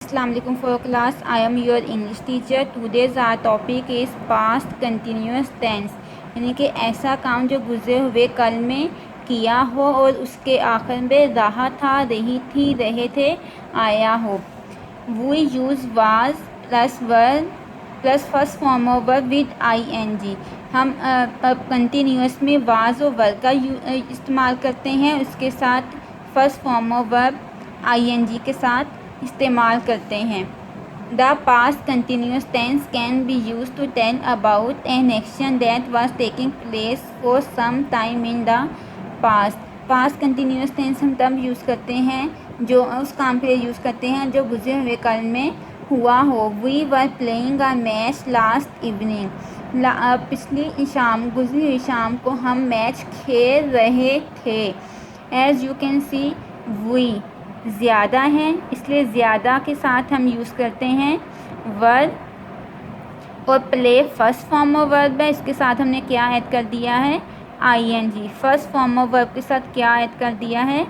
Assalamu alaikum for class. I am your English teacher. Today's our topic is past continuous tense, यानी कि ऐसा काम जो गुजरे हुए कल में किया हो और उसके आखिर में रहा था, रही थी, रहे थे, आया हो. We use was plus were plus first form of verb with ing. हम कंटिन्यूस में वाज और वर्ब का इस्तेमाल करते हैं, उसके साथ first form of verb ing के साथ इस्तेमाल करते हैं. The past continuous tense can be use to tell about an action that was taking place for some time in the past. Past continuous tense हम तब यूज़ करते हैं, जो उस काम के लिए यूज़ करते हैं जो गुजरे हुए कल में हुआ हो. We were playing a match last evening. पिछली शाम, गुजरी हुई शाम को हम मैच खेल रहे थे. As you can see we ज़्यादा है, इसलिए ज़्यादा के साथ हम यूज़ करते हैं वर्ब. और play first form of verb है, इसके साथ हमने क्या ऐड कर दिया है, ing. First form of verb के साथ क्या ऐड कर दिया है,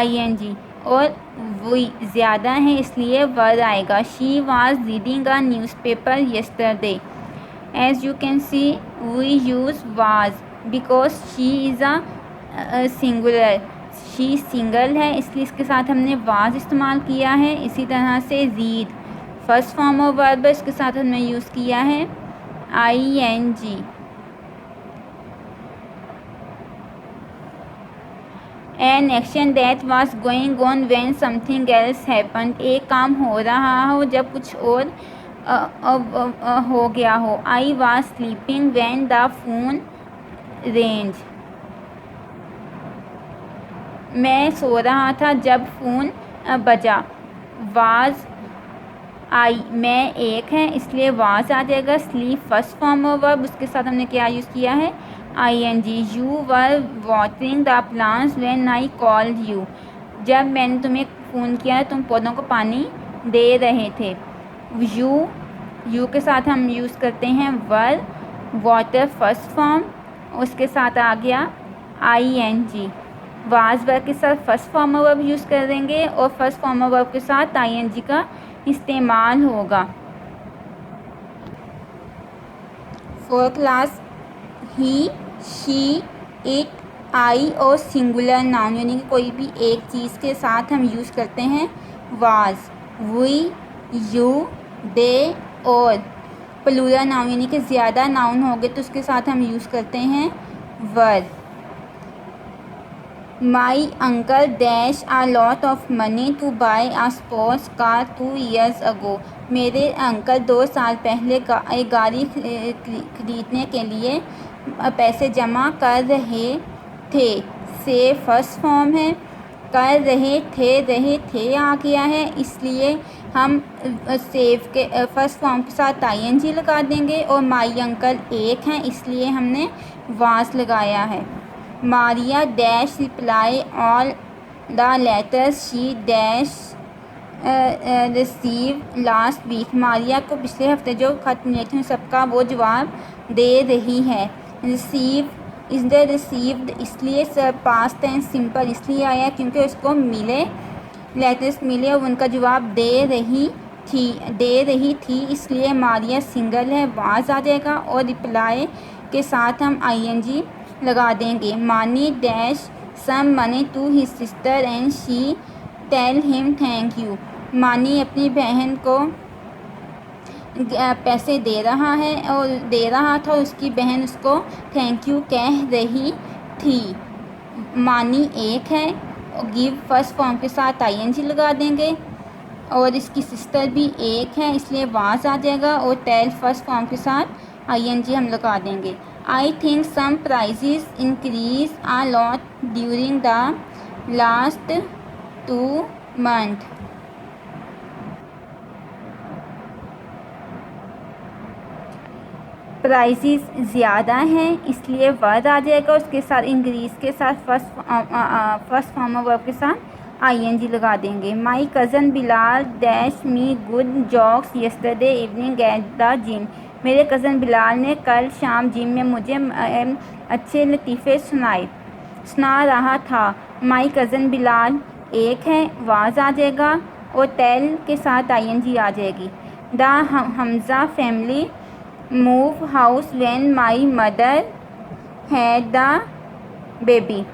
ing. और वी ज़्यादा है इसलिए वर्ब आएगा. She was reading a newspaper yesterday. As you can see we use was because she is a singular. She single है इसलिए इसके साथ हमने वाज इस्तेमाल किया है. इसी तरह से read first form of verb है, इसके साथ हमने यूज़ किया है ing. N action that was going on when something else happened. एक काम हो रहा हो जब कुछ और हो गया हो. I was sleeping when the phone range. मैं सो रहा था जब फ़ोन बजा. वाज आई मैं एक है इसलिए वाज आ जाएगा. Sleep first form of verb, उसके साथ हमने क्या यूज़ किया है, ing. You were watering the plants when I called you. जब मैंने तुम्हें फ़ोन किया तुम पौधों को पानी दे रहे थे. यू के साथ हम यूज़ करते हैं वर्ब. वाटर फर्स्ट फॉर्म, उसके साथ आ गया ing. वाज वर्ब के साथ first form of verb use कर देंगे और फर्स्ट फॉर्म ऑफ वर्ब के साथ ing का इस्तेमाल होगा. For class he, she, it, I और सिंगुलर नाउन यानी कि कोई भी एक चीज़ के साथ हम यूज़ करते हैं वाज. वी, यू, दे. और प्लूरल नाउन यानी कि ज़्यादा नाउन हो गए तो उसके साथ हम यूज़ करते हैं वर. My uncle dashed a lot of money to buy a sports car 2 years ago. मेरे अंकल 2 साल पहले एक गाड़ी खरीदने के लिए पैसे जमा कर रहे थे. से फर्स्ट फॉर्म है, कर रहे थे आ गया है, इसलिए हम सेव के फर्स्ट फॉर्म के साथ ing लगा देंगे. और माई अंकल एक हैं इसलिए हमने वास लगाया है. Maria dash reply all the letters she dash receive last week. Maria को पिछले हफ्ते जो खत मिले थे सबका वो जवाब दे रही है. रिसीव इज़ द रिसीव्ड, इसलिए पास्ट टेंस सिंपल इसलिए आया क्योंकि उसको मिले, लेटर्स मिले और उनका जवाब दे रही थी, इसलिए मारिया सिंगल है, वाज आ जाएगा. और रिप्लाई के साथ हम ing लगा देंगे. Mani dash some money to his sister and she tell him thank you. Mani अपनी बहन को पैसे दे रहा है और दे रहा था, उसकी बहन उसको थैंक यू कह रही थी. मानी एक है, गिव फर्स्ट फॉर्म के साथ ing लगा देंगे. और इसकी सिस्टर भी एक है इसलिए वाज आ जाएगा. और टेल फर्स्ट फॉर्म के साथ ing हम लगा देंगे. I think some prices increase a lot during the last 2 months. Prices ज़्यादा हैं इसलिए वर्ड आ जाएगा. उसके साथ इंक्रीज़ के साथ फर्स्ट फॉर्म ऑफ वर्ब के साथ ing लगा देंगे. My cousin Bilal dash me good jokes yesterday evening at the gym. मेरे कज़न बिलाल ने कल शाम जिम में मुझे अच्छे लतीफ़े सुना रहा था. माई कज़न बिलाल एक है, वाज आ जाएगा. और टेल के साथ आईएनजी आ जाएगी। The Hamza family move house when my mother had the baby.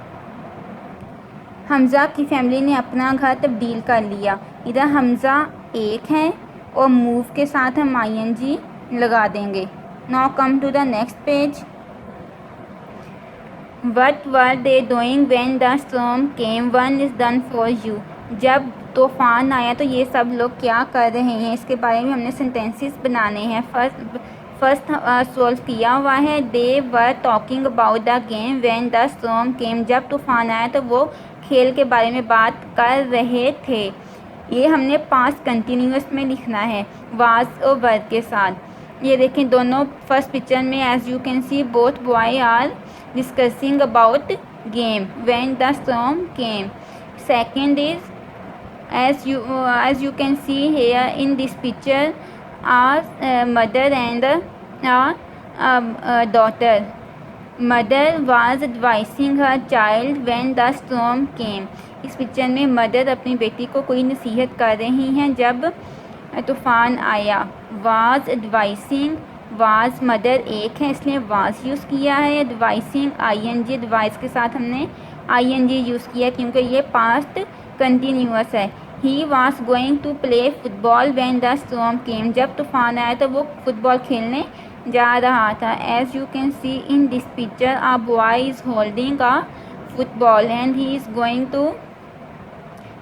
Hamza की फैमिली ने अपना घर तब्दील कर लिया। इधर हमज़ा एक है और मूव के साथ हम आईएनजी लगा देंगे। Now come to the next page. What were they doing when the storm came, one is done for you. जब तूफ़ान आया तो ये सब लोग क्या कर रहे हैं, इसके बारे में हमने सेंटेंसेस बनाने हैं। फर्स्ट सॉल्व किया हुआ है। They were talking about the game when the storm came. जब तूफ़ान आया तो वो खेल के बारे में बात कर रहे थे। ये हमने पास्ट कंटिन्यूअस में लिखना है वाज और वर के साथ। ये देखें दोनों फर्स्ट पिक्चर में as you can see both boy are discussing about game when the storm came. Second is as you can see here in this picture are mother and daughter. Mother was advising her child when the storm came. इस picture में mother अपनी बेटी को कोई नसीहत कर रही हैं जब तूफ़ान आया। was advising, was मदर एक है इसलिए was यूज़ किया है। advising ing, एडवाइस के साथ हमने ing यूज़ किया क्योंकि ये पास्ट कंटिन्यूअस है। He was going to play football when the storm came. जब तूफ़ान आया तो वो फुटबॉल खेलने जा रहा था। As you can see in this picture a boy is holding a football and he is going to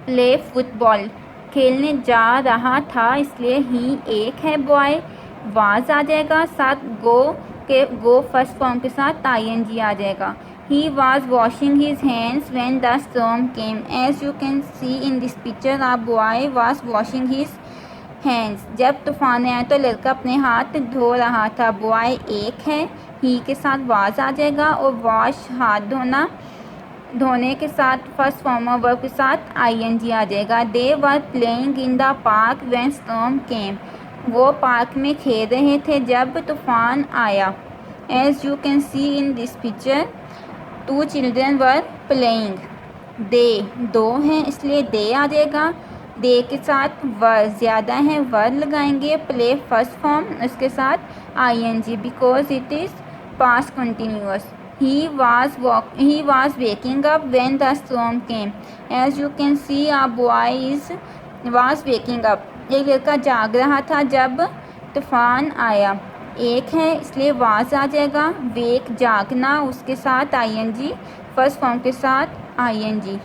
play football. खेलने जा रहा था इसलिए ही एक है, बॉय वाज आ जाएगा, साथ गो फर्स्ट फॉर्म के साथ ing आ जाएगा। He was washing his hands when the storm came. As you can see in this picture, a boy was washing his hands. जब तूफ़ान आया तो लड़का अपने हाथ धो रहा था। बॉय एक है, ही के साथ वाज आ जाएगा और वॉश हाथ धोना, धोने के साथ फर्स्ट फॉर्म ऑफ वर्ब के साथ ing आ जाएगा। They were playing in the park when storm came. वो पार्क में खेल रहे थे जब तूफ़ान आया। As you can see in this picture, two children were playing. They दो हैं इसलिए दे आ जाएगा। दे के साथ वर ज़्यादा है, वर लगाएंगे। प्ले फर्स्ट फॉर्म उसके साथ ing because it is past continuous. He was waking up when the storm came. As you can see a boy is was waking up. एक लड़का जाग रहा था जब तूफ़ान आया। एक है इसलिए वाज आ जाएगा। वेक जागना, उसके साथ ing, फर्स्ट फॉर्म के साथ ing।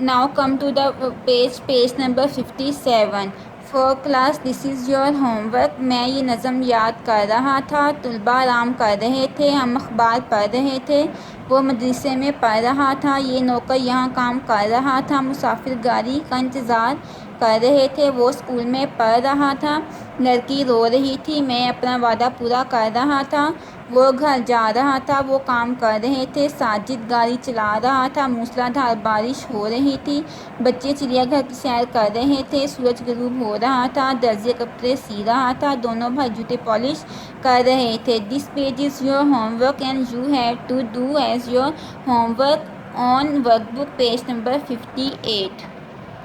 Now come to the page number 57। For class this is your homework. मैं ये नज़म याद कर रहा था, तलबा आराम कर रहे थे, हम अखबार पढ़ रहे थे। वो मदरसे में पढ़ रहा था, ये नौकर यहाँ काम कर रहा था, मुसाफिर गाड़ी का इंतज़ार कर रहे थे, वो स्कूल में पढ़ रहा था। लड़की रो रही थी, मैं अपना वादा पूरा कर रहा था। वो घर जा रहा था, वो काम कर रहे थे। साजिद गाड़ी चला रहा था, मूसलाधार बारिश हो रही थी। बच्चे चिड़ियाघर की सैर कर रहे थे, सूरज गुरूब हो रहा था। दर्जे कपड़े सी रहा था, दोनों भाई जूते पॉलिश कर रहे थे। This page is your homework and you have to do as your homework on workbook page number 58।